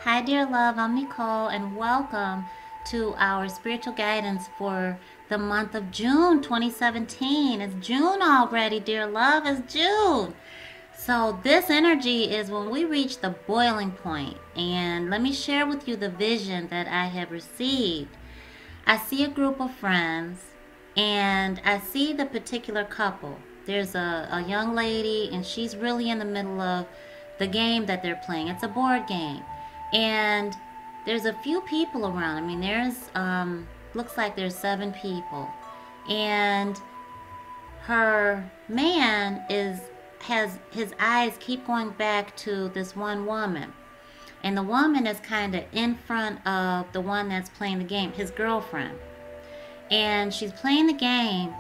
Hi, dear love. I'm Nicole, and welcome to our spiritual guidance for the month of June 2017. It's June already, dear love. It's June. So, this energy is when we reach the boiling point. And let me share with you the vision that I have received. I see a group of friends, and I see the particular couple. There's a young lady, and she's really in the middle of the game that they're playing. It's a board game. And there's a few people around. I mean, looks like there's 7 people. And her man has his eyes keep going back to this one woman. And the woman is kind of in front of the one that's playing the game, his girlfriend. And she's playing the game,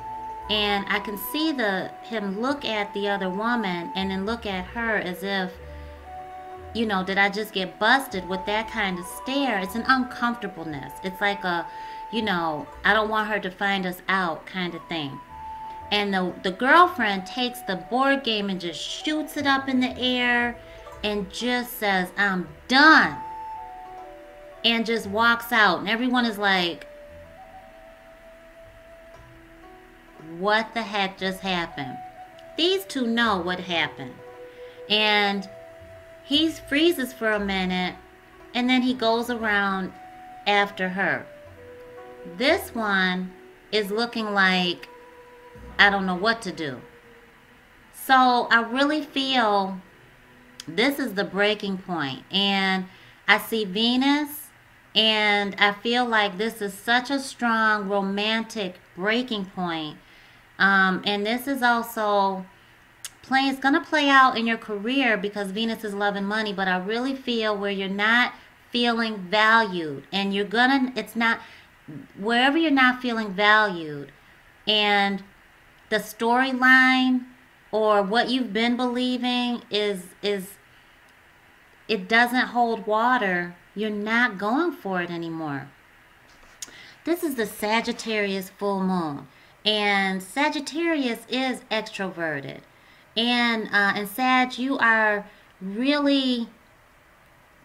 and I can see him look at the other woman and then look at her as if, did I just get busted with that kind of stare? It's an uncomfortableness. It's like I don't want her to find us out kind of thing. And the girlfriend takes the board game and just shoots it up in the air and just says, "I'm done." And just walks out. And everyone is like, what the heck just happened? These two know what happened. And he freezes for a minute, and then he goes around after her. This one is looking like I don't know what to do. So I really feel this is the breaking point. And I see Venus, and I feel like this is such a strong romantic breaking point. And this is also it's going to play out in your career because Venus is love and money, but I really feel where you're not feeling valued, and wherever you're not feeling valued, and the storyline or what you've been believing is it doesn't hold water, you're not going for it anymore. This is the Sagittarius full moon, and Sagittarius is extroverted. And Sag, you are really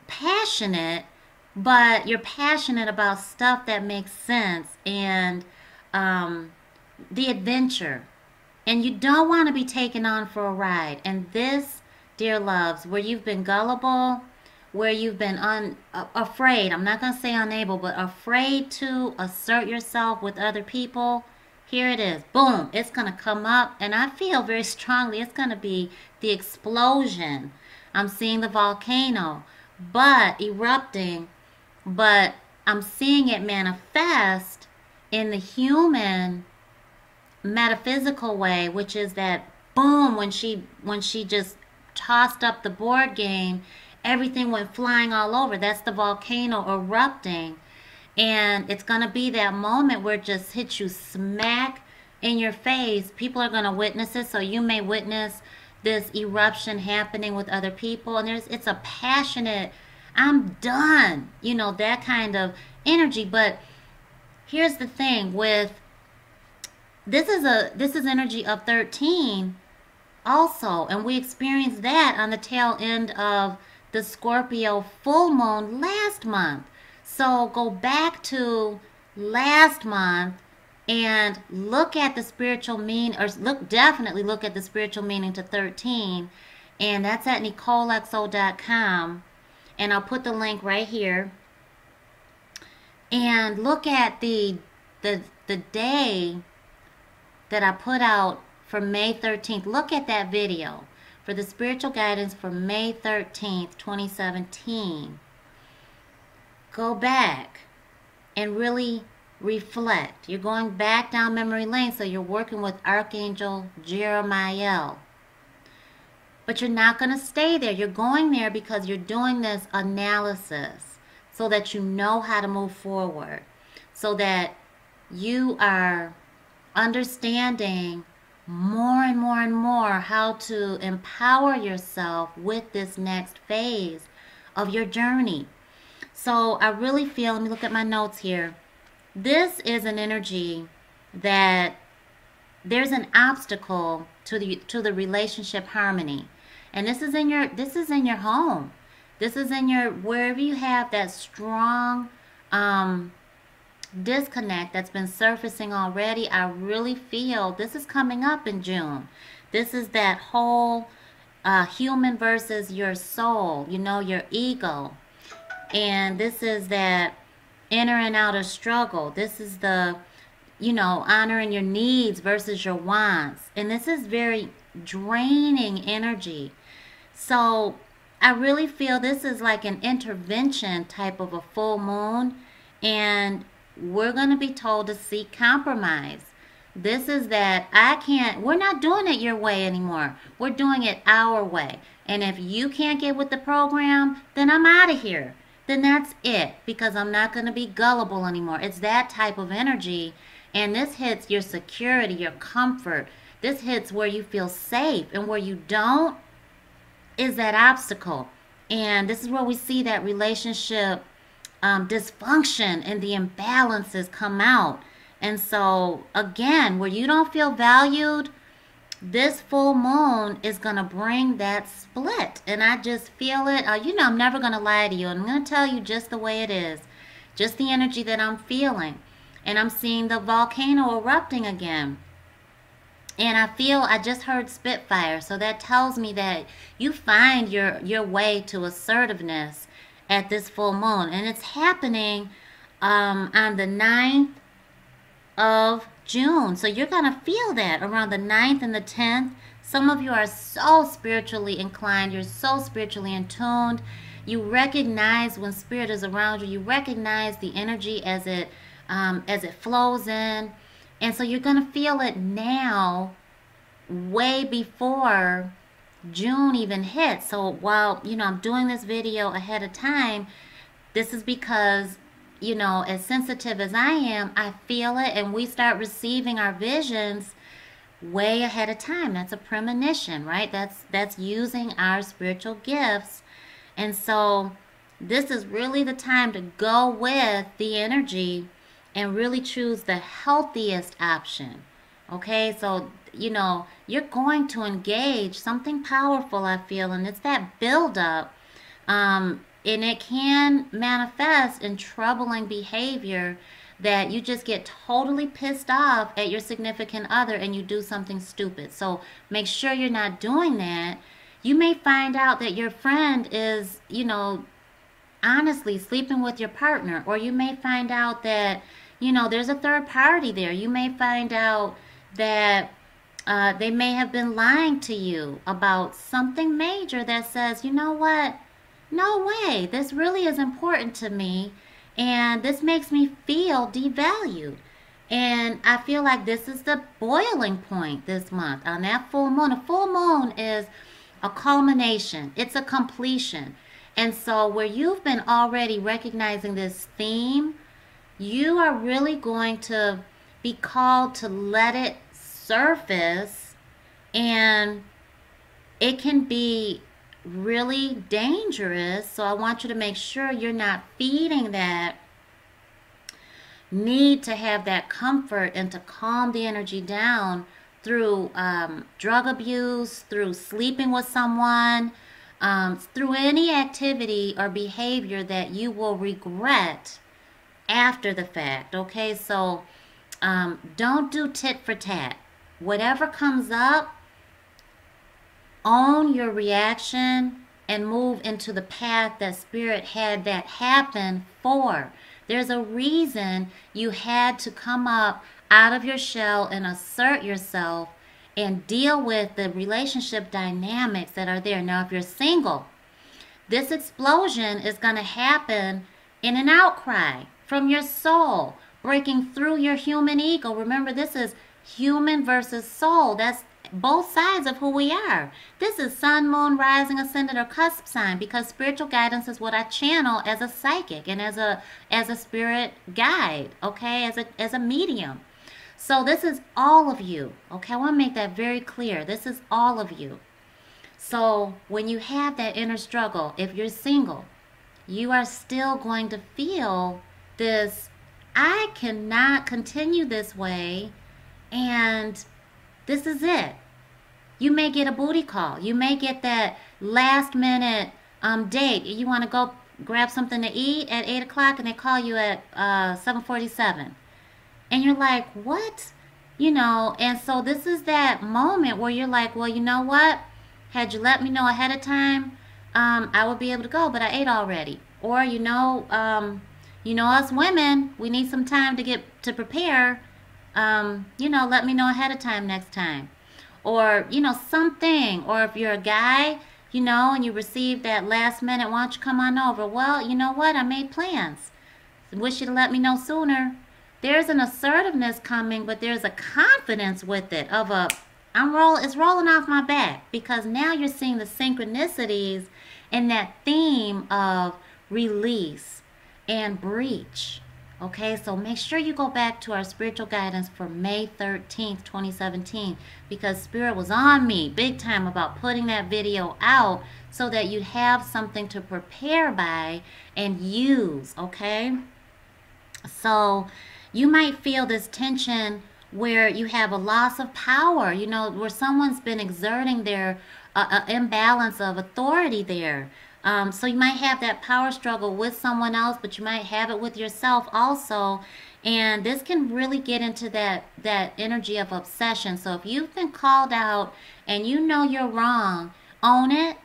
passionate, but you're passionate about stuff that makes sense and the adventure. And you don't want to be taken on for a ride. And this, dear loves, where you've been gullible, where you've been afraid, I'm not going to say unable, but afraid to assert yourself with other people, here it is. Boom. It's going to come up. And I feel very strongly it's going to be the explosion. I'm seeing the volcano, but erupting. But I'm seeing it manifest in the human metaphysical way, which is that boom, when she just tossed up the board game, everything went flying all over. That's the volcano erupting. And it's going to be that moment where it just hits you smack in your face. People are going to witness it. So you may witness this eruption happening with other people. And it's a passionate, I'm done, that kind of energy. But here's the thing with, this is energy of 13 also. And we experienced that on the tail end of the Scorpio full moon last month. So go back to last month and look at the spiritual meaning, or definitely look at the spiritual meaning to 13. And that's at NecoleXO.com. And I'll put the link right here. And look at the day that I put out for May 13th. Look at that video for the spiritual guidance for May 13th, 2017. Go back and really reflect. You're going back down memory lane, so you're working with Archangel Jeremiah. But you're not going to stay there. You're going there because you're doing this analysis so that you know how to move forward, so that you are understanding more and more and more how to empower yourself with this next phase of your journey. So I really feel, let me look at my notes here. This is an energy that there's an obstacle to the relationship harmony. And this is in your home. This is in your, wherever you have that strong disconnect that's been surfacing already. I really feel this is coming up in June. This is that whole human versus your soul, you know, your ego. And this is that inner and outer struggle. This is the, you know, honoring your needs versus your wants. And this is very draining energy. So I really feel this is like an intervention type of a full moon. And we're going to be told to seek compromise. This is that we're not doing it your way anymore. We're doing it our way. And if you can't get with the program, then I'm out of here. Then that's it, because I'm not going to be gullible anymore. It's that type of energy. And this hits your security, your comfort. This hits where you feel safe, and where you don't is that obstacle. And this is where we see that relationship dysfunction and the imbalances come out. And so again, where you don't feel valued, this full moon is going to bring that split. And I just feel it. You know, I'm never going to lie to you. I'm going to tell you just the way it is, just the energy that I'm feeling. And I'm seeing the volcano erupting again. And I just heard Spitfire. So that tells me that you find your way to assertiveness at this full moon. And it's happening on the 9th of June. So you're going to feel that around the 9th and the 10th. Some of you are so spiritually inclined. You're so spiritually in tuned. You recognize when spirit is around you. You recognize the energy as it flows in. And so you're going to feel it now, way before June even hits. So while, you know, I'm doing this video ahead of time, this is because, you know, as sensitive as I am, I feel it, and we start receiving our visions way ahead of time. That's a premonition, right? That's using our spiritual gifts. And so this is really the time to go with the energy and really choose the healthiest option. Okay, so, you know, you're going to engage something powerful, I feel, and it's that buildup. And it can manifest in troubling behavior, that you just get totally pissed off at your significant other and you do something stupid. So make sure you're not doing that. You may find out that your friend is, you know, honestly sleeping with your partner, or you may find out that, you know, there's a third party there. You may find out that they may have been lying to you about something major that says, you know what, no way, this really is important to me, and this makes me feel devalued. And I feel like this is the boiling point this month on that full moon. A full moon is a culmination. It's a completion. And so where you've been already recognizing this theme, you are really going to be called to let it surface, and it can be really dangerous. So I want you to make sure you're not feeding that need to have that comfort and to calm the energy down through drug abuse, through sleeping with someone, through any activity or behavior that you will regret after the fact. Okay, so don't do tit for tat. Whatever comes up, own your reaction and move into the path that spirit had that happen for. There's a reason you had to come up out of your shell and assert yourself and deal with the relationship dynamics that are there. Now, if you're single, this explosion is going to happen in an outcry from your soul, breaking through your human ego. Remember, this is human versus soul. That's both sides of who we are. This is sun, moon, rising, ascendant, or cusp sign, because spiritual guidance is what I channel as a psychic and as a spirit guide, okay, as a medium. So this is all of you, okay? I want to make that very clear. This is all of you. So when you have that inner struggle, if you're single, you are still going to feel this, I cannot continue this way, and this is it. You may get a booty call. You may get that last minute date. You want to go grab something to eat at 8 o'clock and they call you at 7:47. And you're like, what? And so this is that moment where you're like, well, you know what? Had you let me know ahead of time, I would be able to go, but I ate already. Or, us women, we need some time to get to prepare. Let me know ahead of time next time. Or, something. Or if you're a guy, and you receive that last minute, why don't you come on over? Well, you know what? I made plans. Wish you to let me know sooner. There's an assertiveness coming, but there's a confidence with it of it's rolling off my back, because now you're seeing the synchronicities in that theme of release and breach. Okay, so make sure you go back to our spiritual guidance for May 13th, 2017, because Spirit was on me big time about putting that video out so that you have something to prepare by and use, okay? So you might feel this tension where you have a loss of power, where someone's been exerting their imbalance of authority there. So you might have that power struggle with someone else, but you might have it with yourself also. And this can really get into that energy of obsession. So if you've been called out and you know you're wrong, own it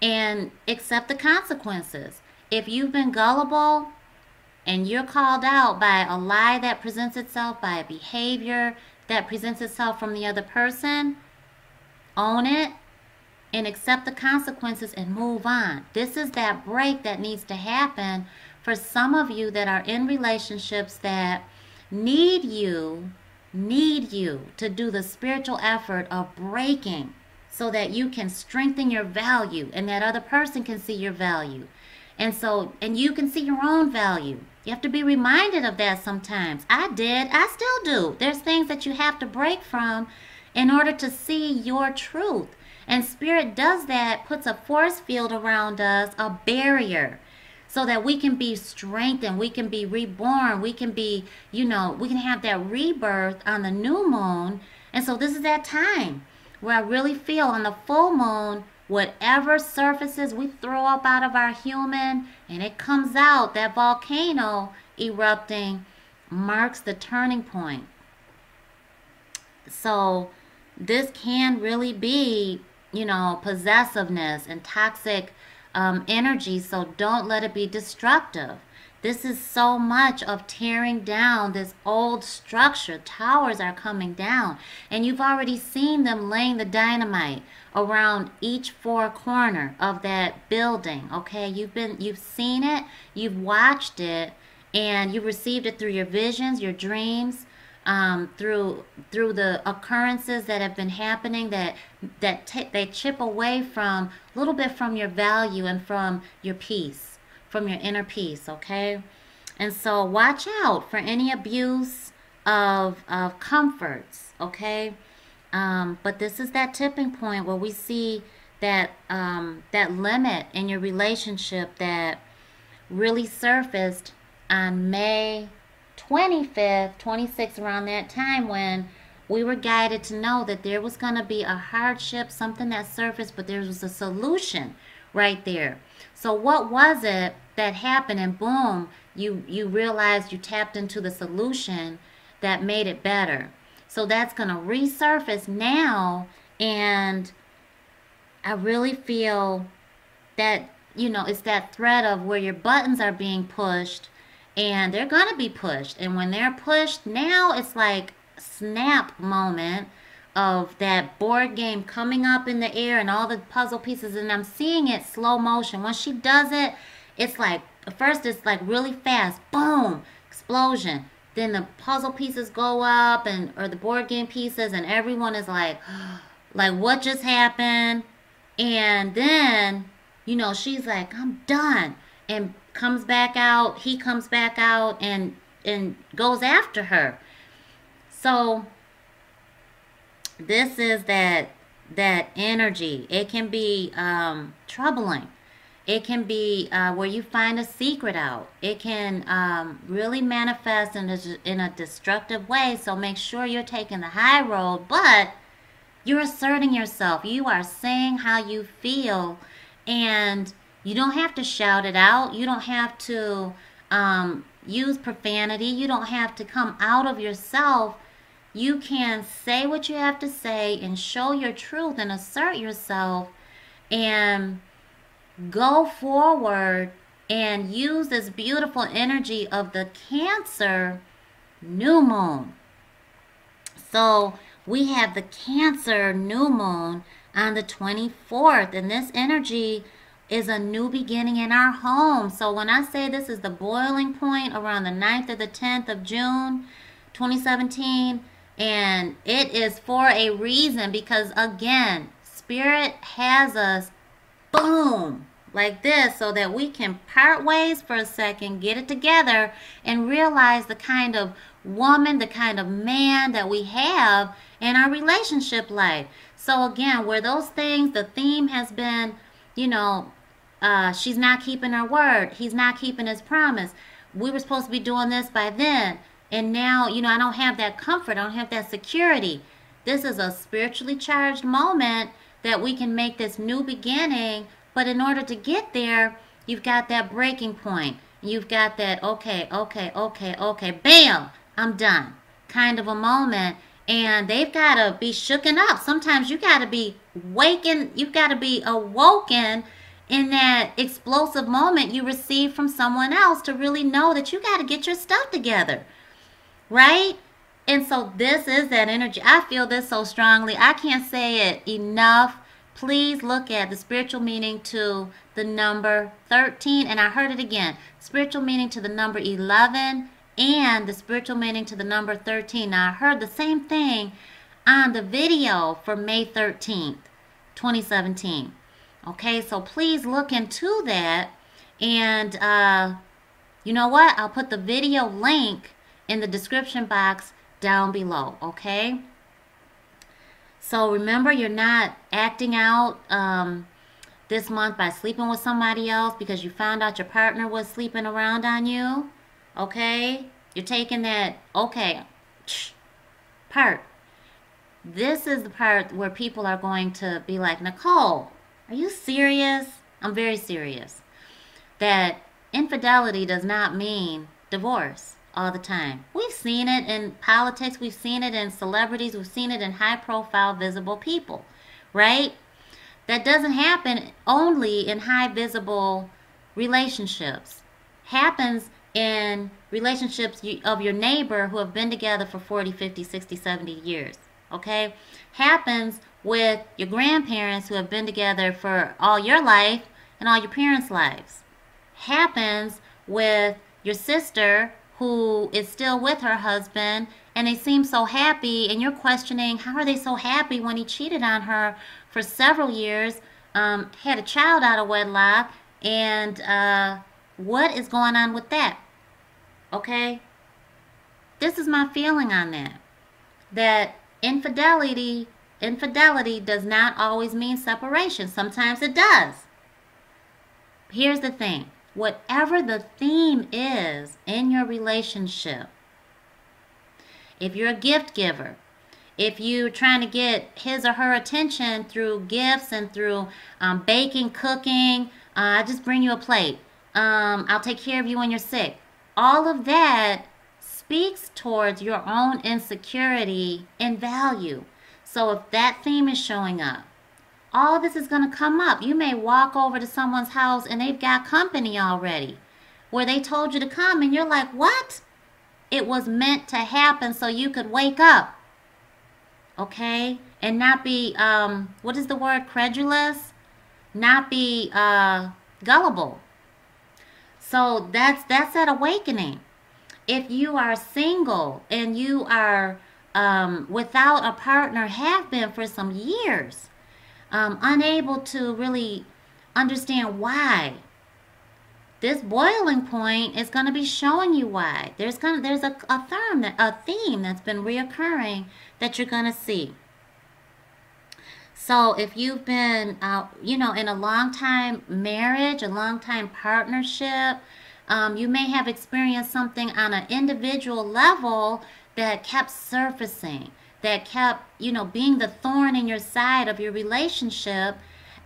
and accept the consequences. If you've been gullible and you're called out by a lie that presents itself, by a behavior that presents itself from the other person, own it and accept the consequences and move on. This is that break that needs to happen for some of you that are in relationships that need you to do the spiritual effort of breaking so that you can strengthen your value and that other person can see your value. And you can see your own value. You have to be reminded of that sometimes. I still do. There's things that you have to break from in order to see your truth. And Spirit does that, puts a force field around us, a barrier, so that we can be strengthened, we can be reborn, we can be, we can have that rebirth on the new moon. And so this is that time where I really feel on the full moon, whatever surfaces we throw up out of our human and it comes out, that volcano erupting marks the turning point. So this can really be, possessiveness and toxic energy. So don't let it be destructive. This is so much of tearing down this old structure. Towers are coming down. And you've already seen them laying the dynamite around each four corner of that building. Okay, you've seen it, you've watched it, and you've received it through your visions, your dreams, through the occurrences that have been happening that they chip away from a little bit from your value and from your peace, from your inner peace. Okay, and so watch out for any abuse of comforts. Okay, but this is that tipping point where we see that that limit in your relationship that really surfaced on May 25th, 26th, around that time, when we were guided to know that there was going to be a hardship, something that surfaced, but there was a solution right there. So what was it that happened? And boom, you realized you tapped into the solution that made it better. So that's going to resurface now, and I really feel that, it's that thread of where your buttons are being pushed, and they're going to be pushed. And when they're pushed, now it's like snap moment of that board game coming up in the air and all the puzzle pieces, and I'm seeing it slow motion. When she does it, it's like, first it's like really fast, boom, explosion. Then the puzzle pieces go up, or the board game pieces, and everyone is like what just happened? And then, she's like, I'm done, and comes back out, he comes back out and goes after her. So this is that energy. It can be troubling. It can be where you find a secret out. It can really manifest in a destructive way. So make sure you're taking the high road, but you're asserting yourself. You are saying how you feel, And you don't have to shout it out. You don't have to use profanity. You don't have to come out of yourself. You can say what you have to say and show your truth and assert yourself and go forward and use this beautiful energy of the Cancer new moon. So we have the Cancer new moon on the 24th, and this energy is a new beginning in our home. So when I say this is the boiling point around the 9th or the 10th of June 2017, and it is for a reason, because again, Spirit has us, boom, like this, so that we can part ways for a second, get it together, and realize the kind of woman, the kind of man that we have in our relationship life. So again, where those things, the theme has been, she's not keeping her word. He's not keeping his promise. We were supposed to be doing this by then. And now, I don't have that comfort. I don't have that security. This is a spiritually charged moment that we can make this new beginning. But in order to get there, you've got that breaking point. You've got that, okay, bam, I'm done kind of a moment. And they've got to be shooken up. Sometimes you got to be you've got to be awoken in that explosive moment you receive from someone else to really know that you got to get your stuff together. Right? And so this is that energy. I feel this so strongly. I can't say it enough. Please look at the spiritual meaning to the number 13. And I heard it again. Spiritual meaning to the number 11 and the spiritual meaning to the number 13. Now, I heard the same thing on the video for May 13th, 2017. Okay, so please look into that. And you know what? I'll put the video link in the description box down below, okay? So remember, you're not acting out this month by sleeping with somebody else because you found out your partner was sleeping around on you, okay? You're taking that, part. This is the part where people are going to be like, Necole, are you serious? I'm very serious. That infidelity does not mean divorce all the time. We've seen it in politics, we've seen it in celebrities, we've seen it in high-profile, visible people, right? That doesn't happen only in high-visible relationships. Happens in relationships of your neighbor who have been together for 40, 50, 60, 70 years, okay? Happens with your grandparents who have been together for all your life and all your parents' lives. Happens with your sister who is still with her husband, and they seem so happy, and you're questioning, how are they so happy when he cheated on her for several years, had a child out of wedlock, and what is going on with that? Okay? This is my feeling on that. That infidelity does not always mean separation. Sometimes it does. Here's the thing. Whatever the theme is in your relationship, if you're a gift giver, if you're trying to get his or her attention through gifts and through baking, cooking, I just bring you a plate, I'll take care of you when you're sick, all of that speaks towards your own insecurity and value. So if that theme is showing up, all this is going to come up. You may walk over to someone's house and they've got company already where they told you to come and you're like, what? It was meant to happen so you could wake up. Okay? And not be, what is the word, credulous? Not be gullible. So that's that awakening. If you are single and you are without a partner, have been for some years, unable to really understand why, this boiling point is going to be showing you why. There's a theme that's been reoccurring that you're going to see. So if you've been, in a long-time marriage, a long-time partnership, you may have experienced something on an individual level that kept surfacing, that kept, being the thorn in your side of your relationship.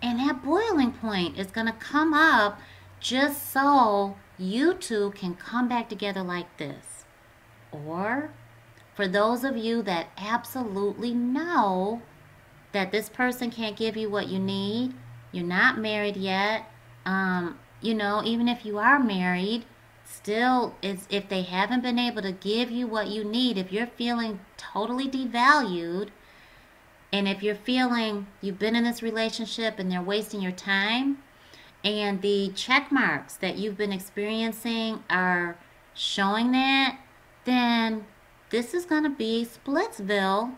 And that boiling point is going to come up just so you two can come back together like this. Or for those of you that absolutely know that this person can't give you what you need, you're not married yet, even if you are married, still, if they haven't been able to give you what you need, if you're feeling totally devalued, and if you're feeling you've been in this relationship and they're wasting your time, and the check marks that you've been experiencing are showing that, then this is going to be Splitsville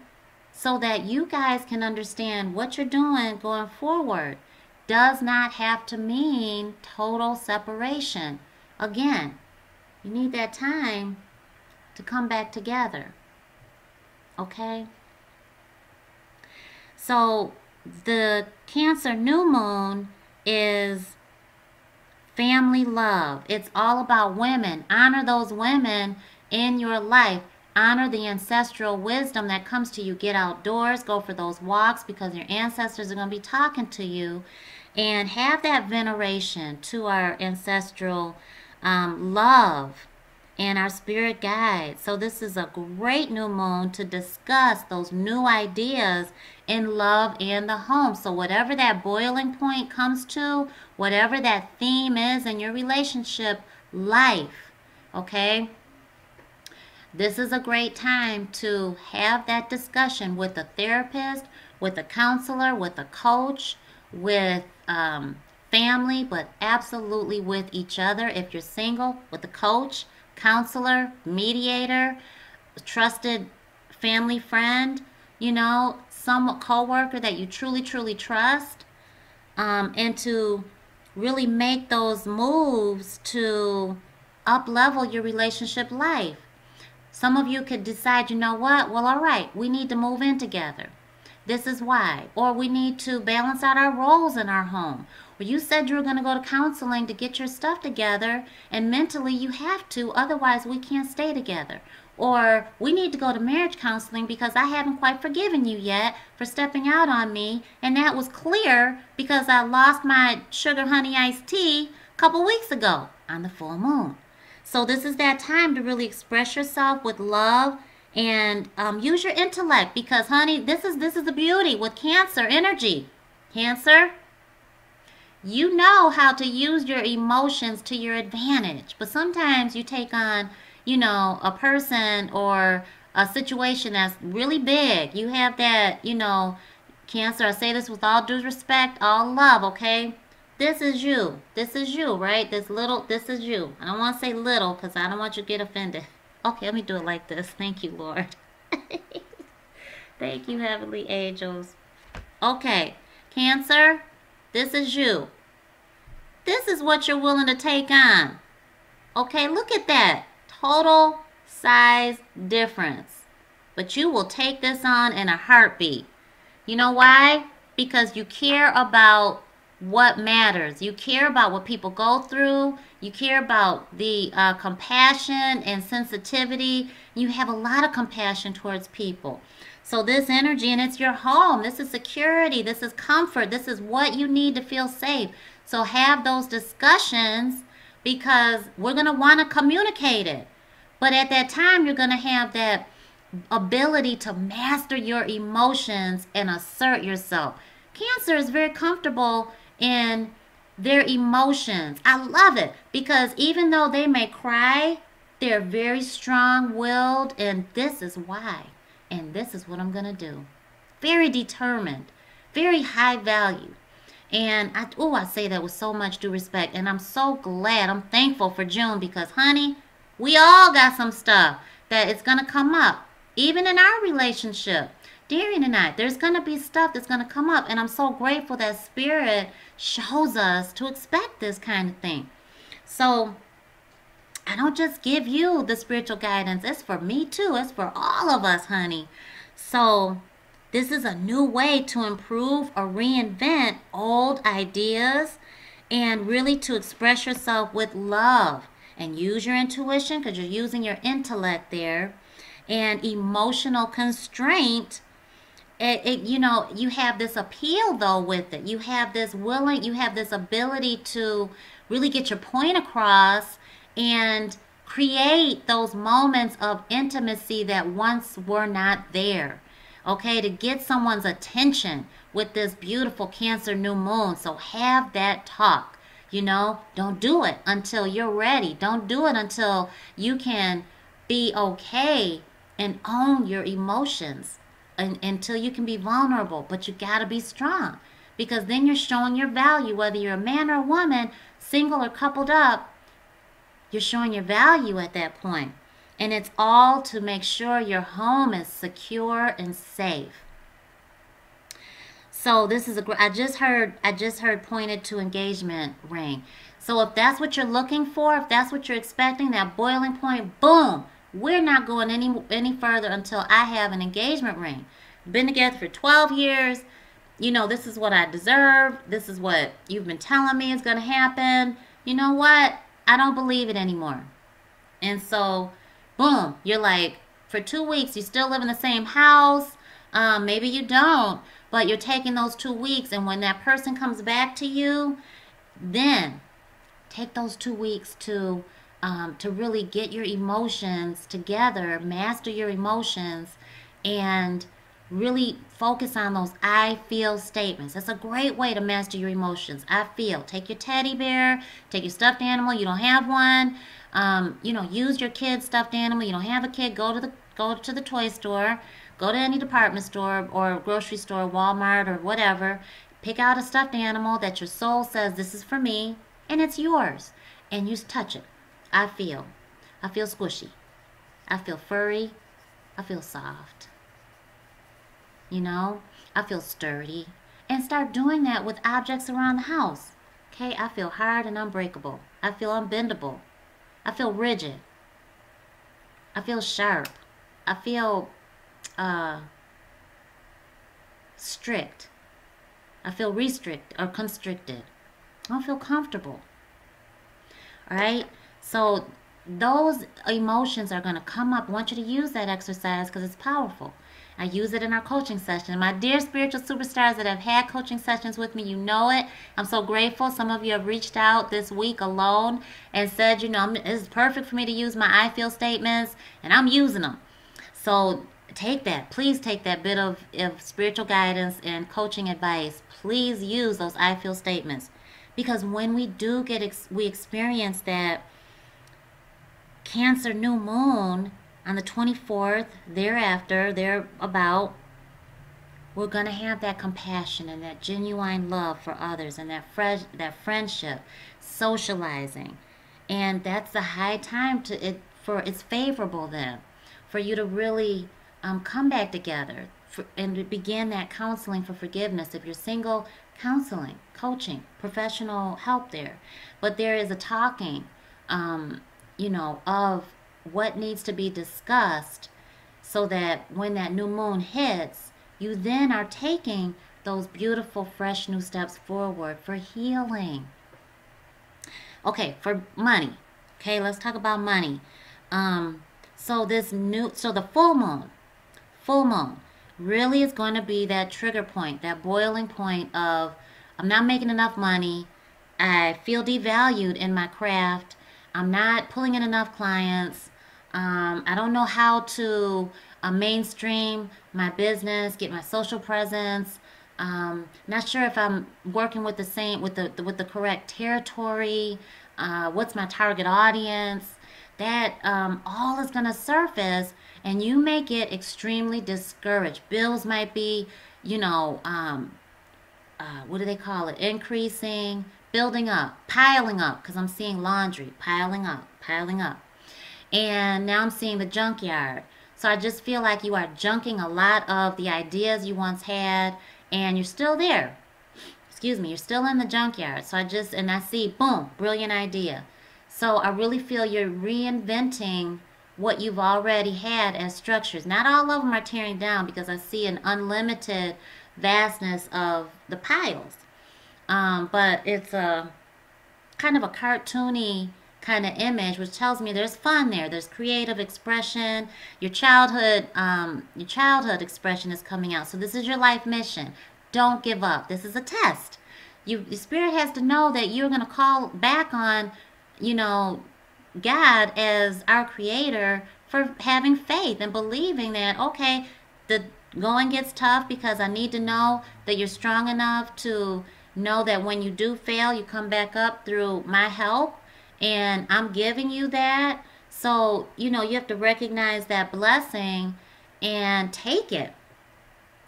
so that you guys can understand what you're doing going forward. Does not have to mean total separation. Again, you need that time to come back together. Okay? So the Cancer new moon is family love. It's all about women. Honor those women in your life. Honor the ancestral wisdom that comes to you. Get outdoors, go for those walks because your ancestors are going to be talking to you. And have that veneration to our ancestral love and our spirit guides. So this is a great new moon to discuss those new ideas in love and the home. So whatever that boiling point comes to, whatever that theme is in your relationship life, okay? This is a great time to have that discussion with a therapist, with a counselor, with a coach, with family, but absolutely with each other. If you're single, with a coach, counselor, mediator, trusted family friend, some co-worker that you truly, truly trust, and to really make those moves to up-level your relationship life. Some of you could decide, you know what? Well, all right, we need to move in together. This is why. Or we need to balance out our roles in our home. Or you said you were going to go to counseling to get your stuff together, and mentally you have to, otherwise we can't stay together. Or we need to go to marriage counseling because I haven't quite forgiven you yet for stepping out on me, and that was clear because I lost my sugar honey iced tea a couple weeks ago on the full moon. So this is that time to really express yourself with love and use your intellect because, honey, this is the beauty with Cancer energy. Cancer, you know how to use your emotions to your advantage, but sometimes you take on, a person or a situation that's really big. You have that, Cancer, I say this with all due respect, all love, okay? This is you. This is you, right? This is you. I don't want to say little because I don't want you to get offended. Okay, let me do it like this. Thank you, Lord. Thank you, heavenly angels. Okay, Cancer, this is you. This is what you're willing to take on. Okay, look at that. Total size difference. But you will take this on in a heartbeat. You know why? Because you care about what matters. You care about what people go through. You care about the compassion and sensitivity. You have a lot of compassion towards people. So this energy, and it's your home. This is security. This is comfort. This is what you need to feel safe. So have those discussions because we're going to want to communicate it. But at that time, you're going to have that ability to master your emotions and assert yourself. Cancer is very comfortable in their emotions. I love it because even though they may cry, they're very strong-willed, and this is why. And this is what I'm going to do. Very determined, very high value. And I say that with so much due respect, and I'm so glad, I'm thankful for June because, honey, we all got some stuff that is going to come up, even in our relationship. Darian and I, there's going to be stuff that's going to come up, and I'm so grateful that Spirit shows us to expect this kind of thing. So I don't just give you the spiritual guidance. It's for me too. It's for all of us, honey. So this is a new way to improve or reinvent old ideas and really to express yourself with love and use your intuition because you're using your intellect there, and emotional constraint you know, you have this appeal though with it. You have this willing, you have this ability to really get your point across and create those moments of intimacy that once were not there. Okay, to get someone's attention with this beautiful Cancer new moon. So have that talk. You know, don't do it until you're ready. Don't do it until you can be okay and own your emotions, until you can be vulnerable. But you got to be strong, because then you're showing your value, whether you're a man or a woman, single or coupled up. You're showing your value at that point. And it's all to make sure your home is secure and safe. So this is I just heard pointed to engagement ring. So if that's what you're looking for, if that's what you're expecting, that boiling point, boom, we're not going any further until I have an engagement ring. Been together for 12 years. You know, this is what I deserve. This is what you've been telling me is going to happen. You know what? I don't believe it anymore. And so, boom, you're like, for 2 weeks, you still live in the same house. Maybe you don't, but you're taking those 2 weeks. And when that person comes back to you, then take those 2 weeks to really get your emotions together, master your emotions, and really focus on those I feel statements. That's a great way to master your emotions. I feel. Take your teddy bear, take your stuffed animal. You don't have one. You know, use your kid's stuffed animal. You don't have a kid. Go to the toy store. Go to any department store or grocery store, Walmart or whatever. Pick out a stuffed animal that your soul says, this is for me, and it's yours. And you touch it. I feel squishy. I feel furry. I feel soft. You know, I feel sturdy. And start doing that with objects around the house. Okay, I feel hard and unbreakable. I feel unbendable. I feel rigid. I feel sharp. I feel strict. I feel constricted. I don't feel comfortable. All right, so those emotions are going to come up. I want you to use that exercise because it's powerful. I use it in our coaching session. My dear spiritual superstars that have had coaching sessions with me, you know it. I'm so grateful. Some of you have reached out this week alone and said, you know, this is perfect for me to use my I feel statements, and I'm using them. So take that. Please take that bit of spiritual guidance and coaching advice. Please use those I feel statements. Because when we do we experience that Cancer new moon on the 24th, thereabout, we're going to have that compassion and that genuine love for others and that friendship, socializing. And that's the high time it's favorable then for you to really come back together and to begin that counseling for forgiveness. If you're single, counseling, coaching, professional help there. But there is a talking, you know, of what needs to be discussed so that when that new moon hits, you then are taking those beautiful, fresh new steps forward for healing. Okay, for money. Okay, let's talk about money. So the full moon really is going to be that trigger point, that boiling point of, I'm not making enough money. I feel devalued in my craft. I'm not pulling in enough clients. I don't know how to mainstream my business, get my social presence. Not sure if I'm working with the correct territory. What's my target audience? That all is going to surface, and you may get extremely discouraged. Bills might be, you know, what do they call it? Increasing, building up, piling up, because I'm seeing laundry, piling up. And now I'm seeing the junkyard. So I just feel like you are junking a lot of the ideas you once had, and you're still there. Excuse me, you're still in the junkyard. So I see, boom, brilliant idea. So I really feel you're reinventing what you've already had as structures. Not all of them are tearing down, because I see an unlimited vastness of the piles. But it's a kind of a cartoony kind of image, which tells me there's fun there. There's creative expression. Your childhood expression is coming out. So this is your life mission. Don't give up. This is a test. The spirit has to know that you're going to call back on, you know, God as our creator for having faith and believing that, okay, the going gets tough because I need to know that you're strong enough to know that when you do fail, you come back up through my help, and I'm giving you that. So, you know, you have to recognize that blessing and take it.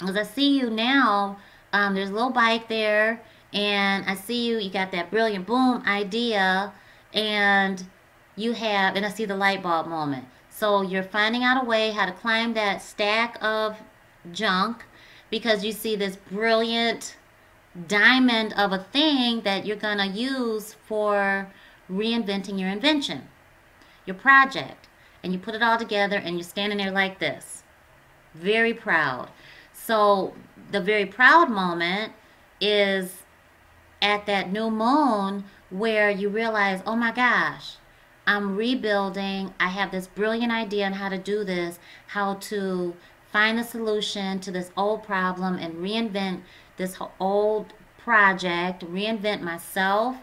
As I see you now, there's a little bike there, and I see you got that brilliant boom idea, and and I see the light bulb moment. So you're finding out a way how to climb that stack of junk because you see this brilliant diamond of a thing that you're going to use for reinventing your invention, your project. And you put it all together and you're standing there like this, very proud. So the very proud moment is at that new moon where you realize, oh my gosh, I'm rebuilding. I have this brilliant idea on how to do this, how to find a solution to this old problem and reinvent this old project, reinvent myself,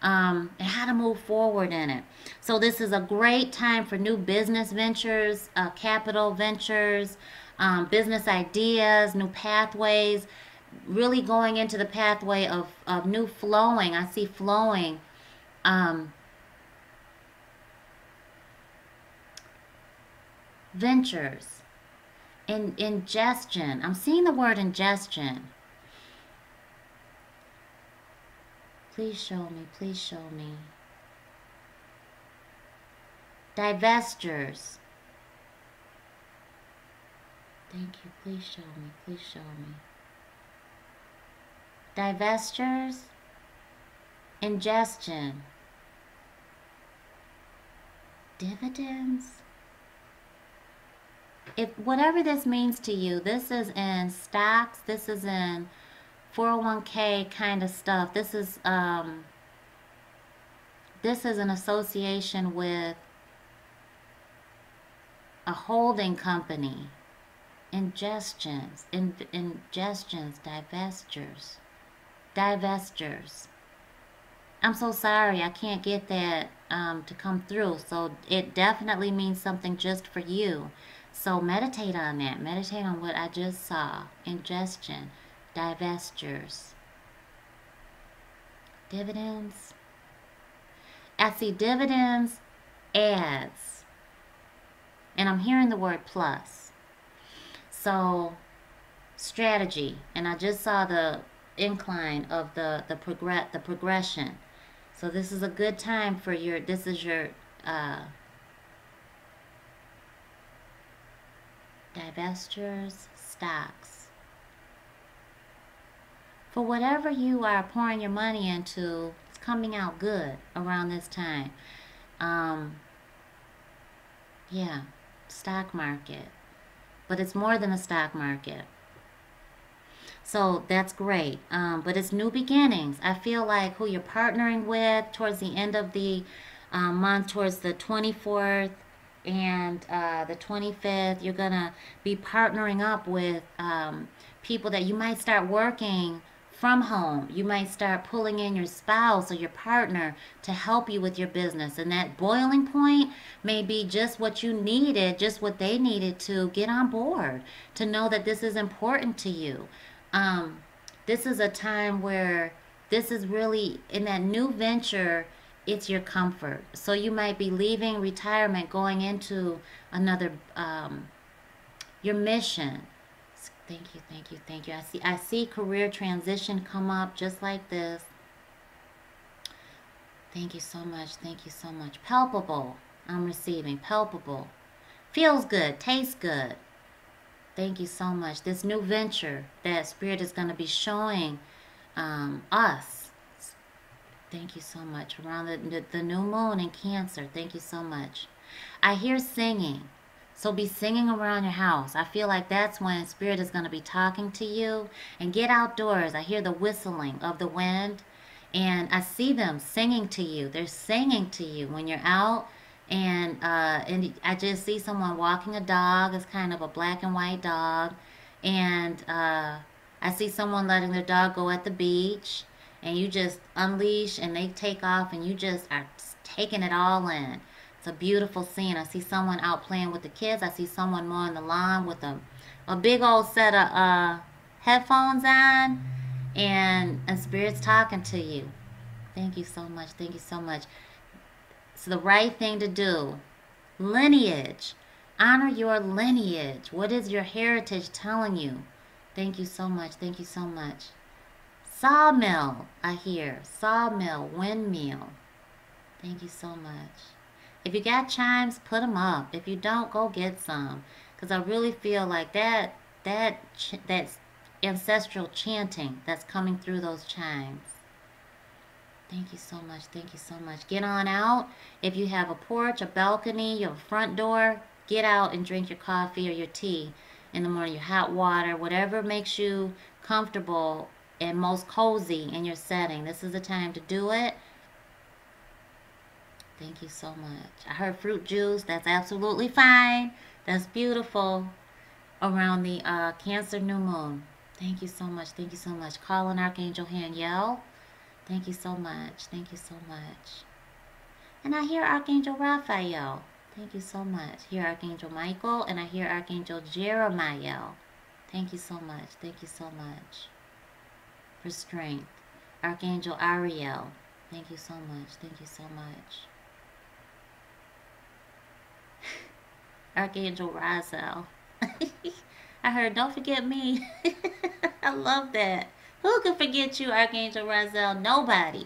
and how to move forward in it. So this is a great time for new business ventures, capital ventures, business ideas, new pathways, really going into the pathway of new flowing. I see flowing. Ventures. Ingestion. I'm seeing the word ingestion. Please show me. Please show me. Divestors. Thank you. Please show me. Please show me. Divestors. Ingestion. Dividends. If whatever this means to you, this is in stocks, this is in 401k kind of stuff. This is an association with a holding company. Ingestions, divestors. I'm so sorry, I can't get that to come through. So it definitely means something just for you. So meditate on that. Meditate on what I just saw. Ingestion, divestors, dividends. I see dividends, ads, and I'm hearing the word plus. So strategy, and I just saw the incline of the progression. So this is a good time for your divestors, stocks. For whatever you are pouring your money into, it's coming out good around this time. Yeah, stock market. But it's more than a stock market. So that's great. But it's new beginnings. I feel like who you're partnering with towards the end of the month, towards the 24th, and the 25th, you're going to be partnering up with people that you might start working from home. You might start pulling in your spouse or your partner to help you with your business. And that boiling point may be just what you needed, just what they needed to get on board, to know that this is important to you. This is a time where this is really, in that new venture, it's your comfort. So you might be leaving retirement, going into another, your mission. Thank you, thank you, thank you. I see career transition come up just like this. Thank you so much, thank you so much. Palpable, I'm receiving, palpable. Feels good, tastes good. Thank you so much. This new venture that Spirit is going to be showing us. Thank you so much. Around the new moon in Cancer. Thank you so much. I hear singing. So be singing around your house. I feel like that's when Spirit is going to be talking to you. And get outdoors. I hear the whistling of the wind. And I see them singing to you. They're singing to you when you're out. And I just see someone walking a dog. It's kind of a black and white dog. And I see someone letting their dog go at the beach. And you just unleash and they take off and you just are taking it all in. It's a beautiful scene. I see someone out playing with the kids. I see someone mowing the lawn with a big old set of headphones on, and Spirit's talking to you. Thank you so much. Thank you so much. It's the right thing to do. Lineage. Honor your lineage. What is your heritage telling you? Thank you so much. Thank you so much. Sawmill, I hear. Sawmill, windmill. Thank you so much. If you got chimes, put them up. If you don't, go get some. Because I really feel like that's ancestral chanting that's coming through those chimes. Thank you so much. Thank you so much. Get on out. If you have a porch, a balcony, your front door, get out and drink your coffee or your tea in the morning, your hot water, whatever makes you comfortable and most cozy in your setting. This is the time to do it. Thank you so much. I heard fruit juice. That's absolutely fine. That's beautiful around the Cancer new moon. Thank you so much. Thank you so much. Call on Archangel Haniel. Thank you so much. Thank you so much. And I hear Archangel Raphael. Thank you so much. I hear Archangel Michael and I hear Archangel Jeremiah. Thank you so much. Thank you so much for strength. Archangel Ariel. Thank you so much. Thank you so much. Archangel Razel. I heard, don't forget me. I love that. Who can forget you, Archangel Razel? Nobody.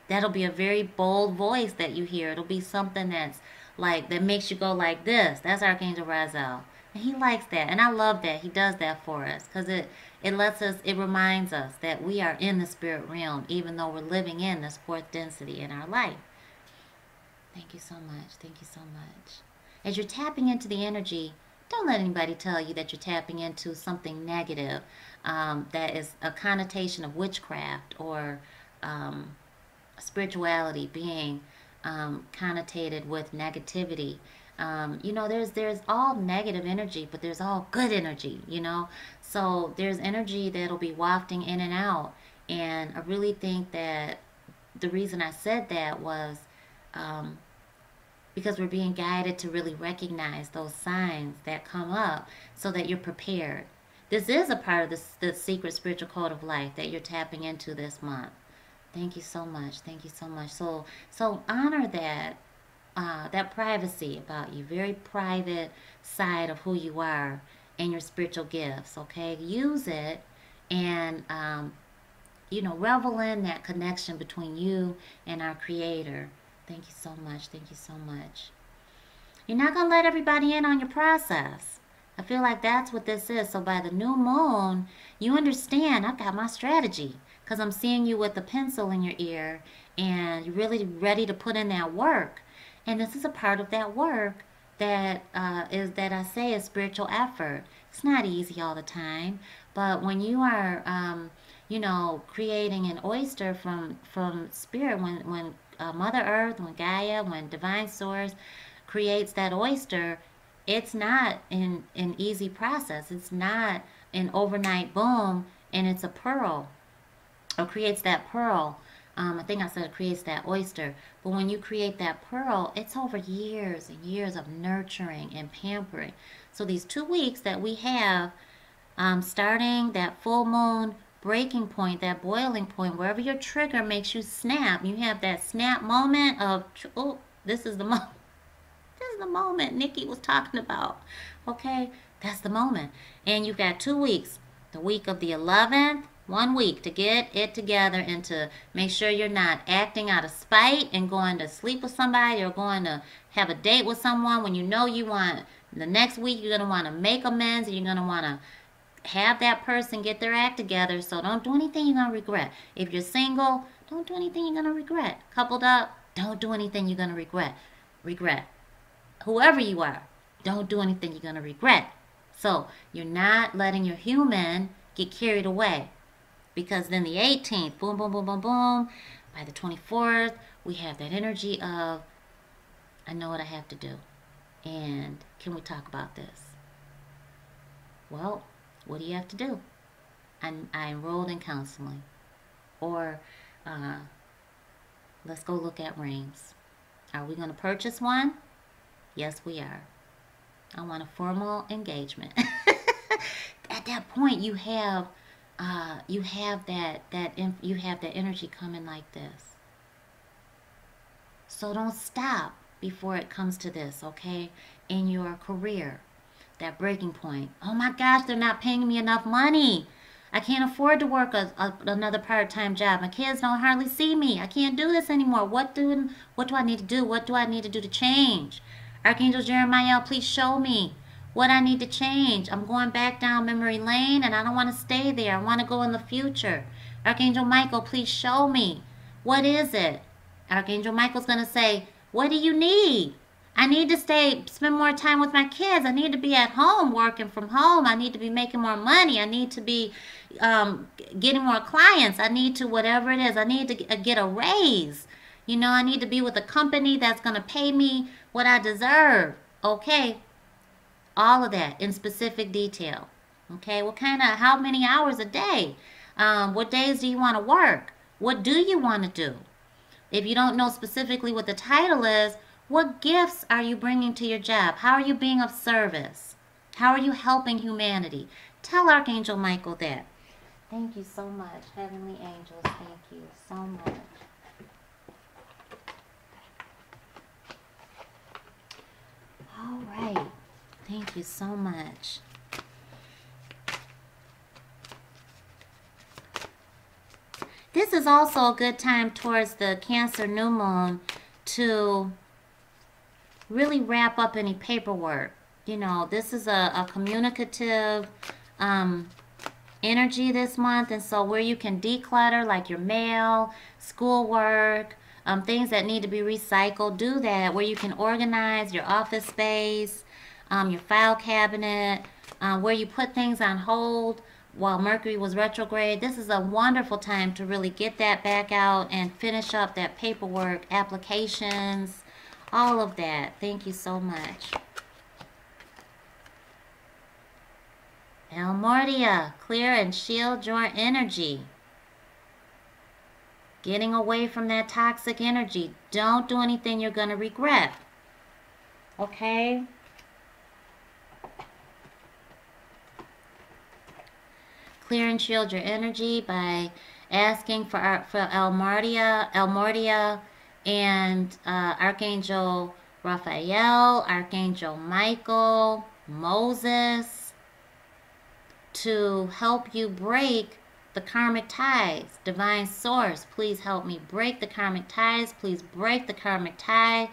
That'll be a very bold voice that you hear. It'll be something that's like, that makes you go like this. That's Archangel Razel. And he likes that. And I love that. He does that for us. Because it lets us, it reminds us that we are in the spirit realm, even though we're living in this fourth density in our life. Thank you so much. Thank you so much. As you're tapping into the energy, don't let anybody tell you that you're tapping into something negative that is a connotation of witchcraft or spirituality being connotated with negativity. You know, there's all negative energy, but there's all good energy, you know. So there's energy that'll be wafting in and out. And I really think that the reason I said that was because we're being guided to really recognize those signs that come up so that you're prepared. This is a part of the secret spiritual code of life that you're tapping into this month. Thank you so much. Thank you so much. So honor that that privacy about you, very private side of who you are and your spiritual gifts. Okay, use it and you know, revel in that connection between you and our Creator. Thank you so much. Thank you so much. You're not going to let everybody in on your process. I feel like that's what this is. So by the new moon, you understand, I've got my strategy. Because I'm seeing you with a pencil in your ear. And you're really ready to put in that work. And this is a part of that work that I say is spiritual effort. It's not easy all the time. But when you are, you know, creating an oyster from spirit, when Mother Earth, when Gaia, when Divine Source creates that oyster, it's not an easy process. It's not an overnight boom and it's a pearl, or creates that pearl. I think I said it creates that oyster. But when you create that pearl, it's over years and years of nurturing and pampering. So these 2 weeks that we have, starting that full moon breaking point, that boiling point, wherever your trigger makes you snap, you have that snap moment of, oh, this is the moment. This is the moment Nikki was talking about. Okay, that's the moment. And you've got 2 weeks. The week of the 11th, 1 week to get it together and to make sure you're not acting out of spite and going to sleep with somebody or going to have a date with someone when you know you want, the next week you're going to want to make amends and you're going to want to have that person get their act together. So don't do anything you're going to regret. If you're single, don't do anything you're going to regret. Coupled up, don't do anything you're going to regret. Whoever you are, don't do anything you're going to regret. So you're not letting your human get carried away. Because then the 18th, boom, boom, boom, boom, boom. By the 24th, we have that energy of, I know what I have to do. And can we talk about this? Well, what do you have to do? I enrolled in counseling. Or let's go look at rings. Are we going to purchase one? Yes, we are. I want a formal engagement. At that point, you have that energy coming like this. So don't stop before it comes to this, okay? In your career, that breaking point. Oh my gosh, they're not paying me enough money. I can't afford to work another part-time job. My kids don't hardly see me. I can't do this anymore. What do I need to do? What do I need to do to change? Archangel Jeremiah, please show me what I need to change. I'm going back down memory lane and I don't want to stay there. I want to go in the future. Archangel Michael, please show me. What is it? Archangel Michael's going to say, what do you need? I need to spend more time with my kids. I need to be at home, working from home. I need to be making more money. I need to be getting more clients. I need to, whatever it is, I need to get a raise. You know, I need to be with a company that's going to pay me what I deserve. Okay. All of that in specific detail. Okay. How many hours a day? What days do you want to work? What do you want to do? If you don't know specifically what the title is, what gifts are you bringing to your job? How are you being of service? How are you helping humanity? Tell Archangel Michael that. Thank you so much, Heavenly Angels. Thank you so much. All right. Thank you so much. This is also a good time towards the Cancer new moon to really wrap up any paperwork. You know, this is a communicative energy this month, and so where you can declutter, like your mail, schoolwork, things that need to be recycled, do that. Where you can organize your office space, your file cabinet, where you put things on hold while Mercury was retrograde. This is a wonderful time to really get that back out and finish up that paperwork, applications, all of that. Thank you so much. Almortia, clear and shield your energy. Getting away from that toxic energy. Don't do anything you're going to regret. Okay? Clear and shield your energy by asking for Almortia and Archangel Raphael, Archangel Michael, Moses, to help you break the karmic ties. Divine Source, please help me break the karmic ties. Please break the karmic tie,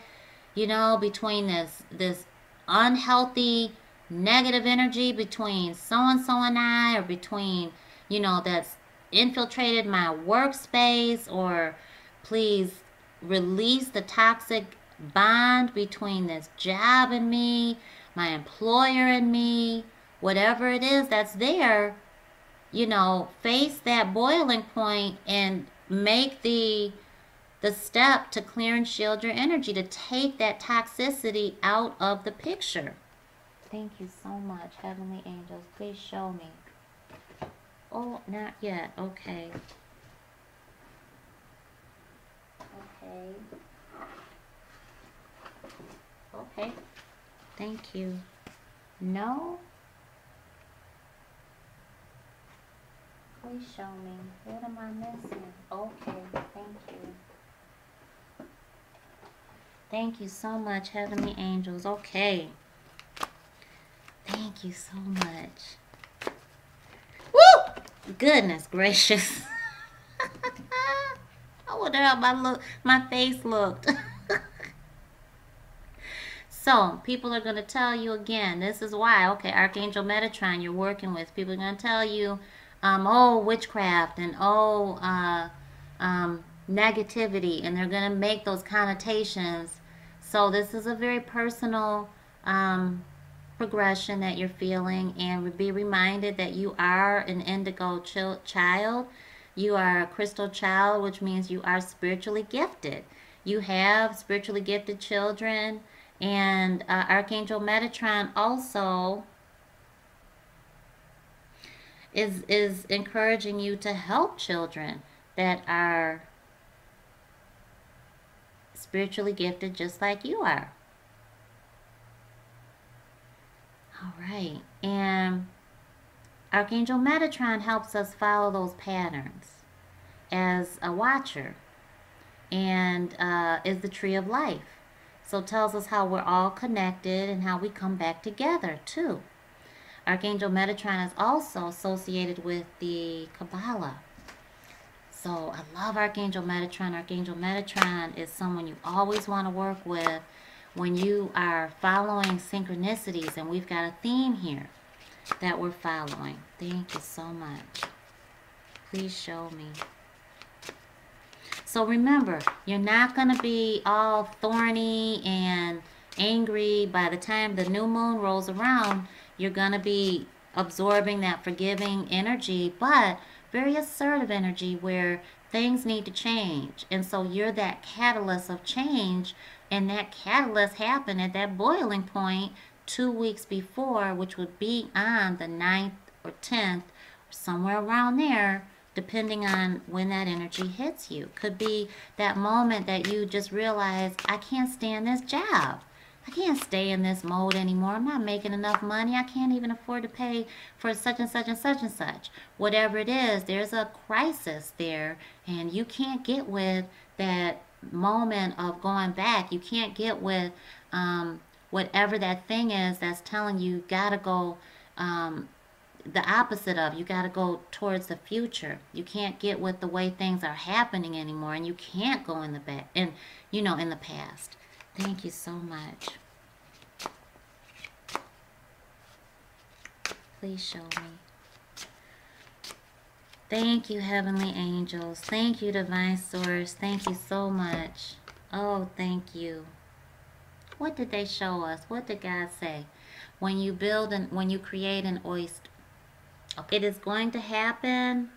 you know, between this unhealthy negative energy between so-and-so and I, or between, you know, that's infiltrated my workspace, or please release the toxic bond between this job and me, my employer and me, whatever it is that's there. You know, face that boiling point and make the step to clear and shield your energy, to take that toxicity out of the picture. Thank you so much, Heavenly Angels. Please show me. Oh, not yet. Okay. Okay. Okay. Thank you. No? Please show me. What am I missing? Okay. Thank you. Thank you so much, Heavenly Angels. Okay. Thank you so much. Woo! Goodness gracious. I wonder how my face looked. So, people are going to tell you again, this is why, okay, Archangel Metatron you're working with, people are going to tell you, oh, witchcraft, and oh, negativity, and they're going to make those connotations. So this is a very personal progression that you're feeling, and be reminded that you are an indigo child, You are a crystal child, which means you are spiritually gifted. You have spiritually gifted children, and Archangel Metatron also is encouraging you to help children that are spiritually gifted just like you are. All right. And Archangel Metatron helps us follow those patterns as a watcher, and is the tree of life. So it tells us how we're all connected and how we come back together too. Archangel Metatron is also associated with the Kabbalah. So I love Archangel Metatron. Archangel Metatron is someone you always want to work with when you are following synchronicities, and we've got a theme here that we're following. Thank you so much. Please show me. So remember, you're not going to be all thorny and angry by the time the new moon rolls around. You're going to be absorbing that forgiving energy, but very assertive energy where things need to change. And so you're that catalyst of change, and that catalyst happened at that boiling point 2 weeks before, which would be on the 9th or 10th, or somewhere around there, depending on when that energy hits you. Could be that moment that you just realize, I can't stand this job. I can't stay in this mode anymore. I'm not making enough money. I can't even afford to pay for such and such and such and such. Whatever it is, there's a crisis there, and you can't get with that moment of going back. You can't get with whatever that thing is that's telling you gotta go the opposite of. You gotta go towards the future. You can't get with the way things are happening anymore, and you can't go in the back and in the past. Thank you so much. Please show me. Thank you, heavenly angels. Thank you, divine source. Thank you so much. Oh, thank you. What did they show us? What did God say? When you build and when you create an oyster, it is going to happen.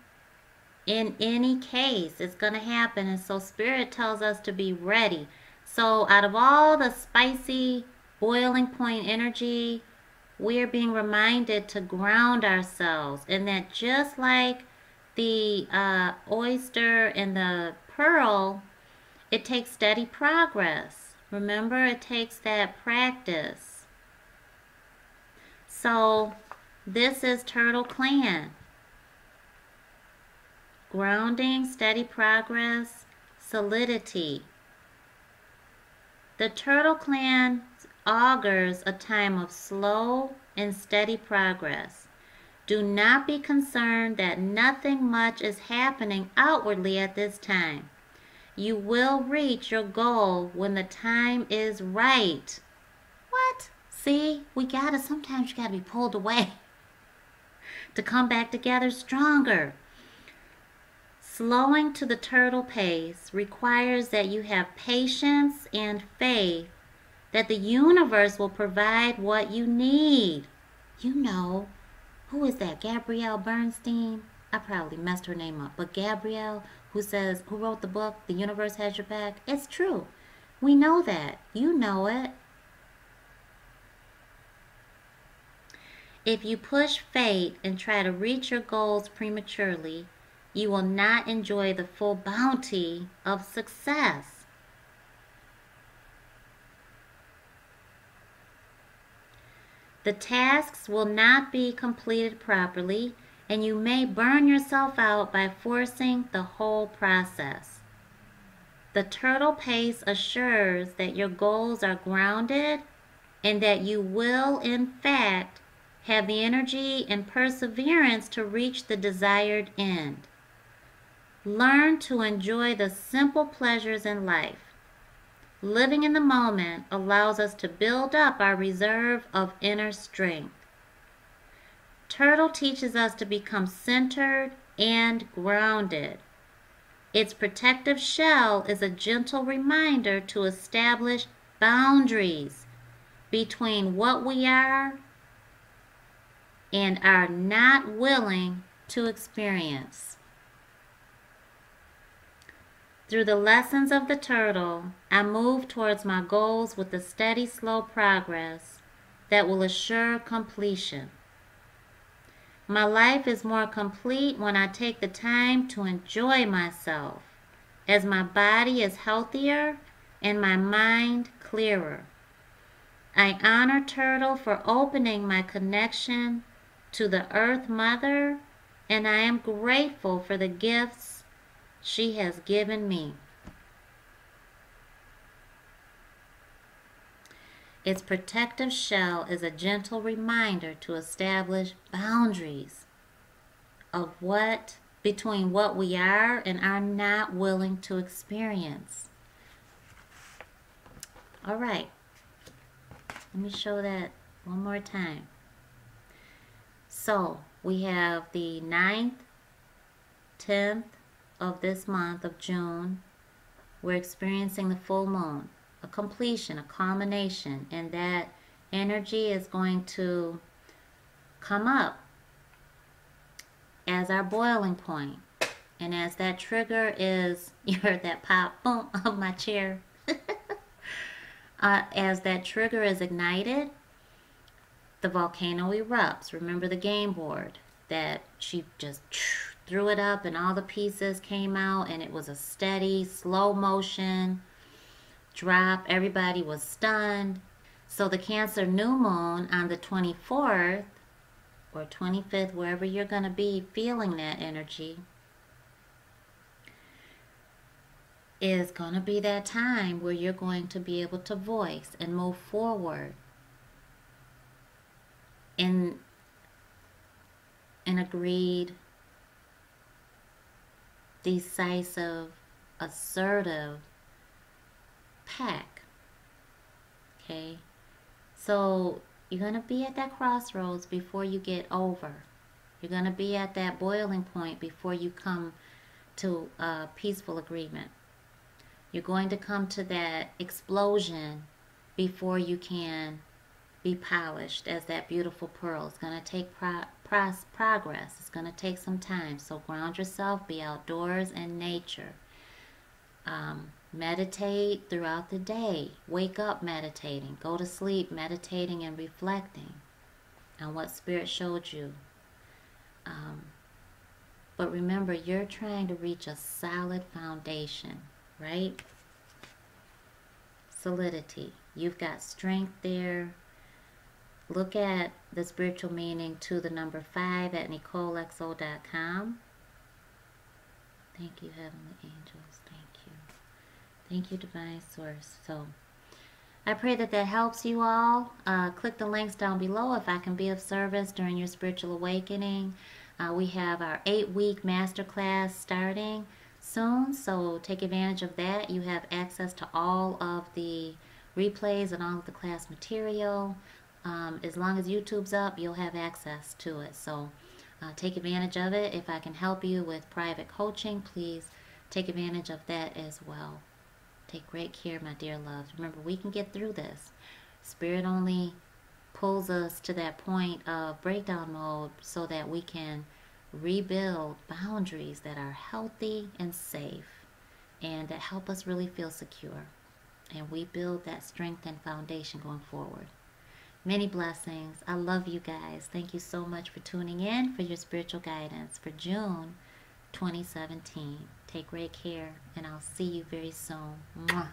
In any case, it's going to happen. And so Spirit tells us to be ready. So out of all the spicy, boiling point energy, we're being reminded to ground ourselves. And that just like the oyster and the pearl, it takes steady progress. Remember, it takes that practice. So this is Turtle Clan. Grounding, steady progress, solidity. The Turtle Clan augurs a time of slow and steady progress. Do not be concerned that nothing much is happening outwardly at this time. You will reach your goal when the time is right. What? See, sometimes you gotta be pulled away to come back together stronger. Slowing to the turtle pace requires that you have patience and faith that the universe will provide what you need. You know, who is that? Gabrielle Bernstein? I probably messed her name up. But Gabrielle, who wrote the book, The Universe Has Your Back? It's true. We know that. You know it. If you push fate and try to reach your goals prematurely, you will not enjoy the full bounty of success. The tasks will not be completed properly, and you may burn yourself out by forcing the whole process. The turtle pace assures that your goals are grounded and that you will, in fact, have the energy and perseverance to reach the desired end. Learn to enjoy the simple pleasures in life. Living in the moment allows us to build up our reserve of inner strength. Turtle teaches us to become centered and grounded. Its protective shell is a gentle reminder to establish boundaries between what we are and are not willing to experience. Through the lessons of the turtle, I move towards my goals with a steady, slow progress that will assure completion. My life is more complete when I take the time to enjoy myself, as my body is healthier and my mind clearer. I honor Turtle for opening my connection to the Earth Mother, and I am grateful for the gifts she has given me. Its protective shell is a gentle reminder to establish boundaries of between what we are and are not willing to experience. All right, let me show that one more time. So we have the 9th, 10th of this month of June. We're experiencing the full moon, a completion, a culmination, and that energy is going to come up as our boiling point. And as that trigger is, you heard that pop, boom, of my chair. As that trigger is ignited, the volcano erupts. Remember the game board that she just threw it up and all the pieces came out, and it was a steady, slow motion drop. Everybody was stunned. So the Cancer new moon on the 24th or 25th, wherever you're going to be feeling that energy, is going to be that time where you're going to be able to voice and move forward in an agreed, decisive, assertive pack. Okay, so you're going to be at that crossroads before you get over. You're going to be at that boiling point before you come to a peaceful agreement. You're going to come to that explosion before you can be polished as that beautiful pearl. It's going to take progress. It's going to take some time. So ground yourself, be outdoors in nature. Meditate throughout the day. Wake up meditating. Go to sleep meditating and reflecting on what Spirit showed you. But remember, you're trying to reach a solid foundation, right? Solidity. You've got strength there. Look at the spiritual meaning to the number 5 at NecoleXO.com. Thank you, Heavenly Angels. Thank you. Thank you, Divine Source. So, I pray that that helps you all. Click the links down below if I can be of service during your spiritual awakening. We have our 8-week masterclass starting soon, so take advantage of that. You have access to all of the replays and all of the class material. As long as YouTube's up, you'll have access to it. So take advantage of it. If I can help you with private coaching, please take advantage of that as well. Take great care, my dear loves. Remember, we can get through this. Spirit only pulls us to that point of breakdown mode so that we can rebuild boundaries that are healthy and safe and that help us really feel secure. And we build that strength and foundation going forward. Many blessings. I love you guys. Thank you so much for tuning in for your spiritual guidance for June 2017. Take great care, and I'll see you very soon. Mwah.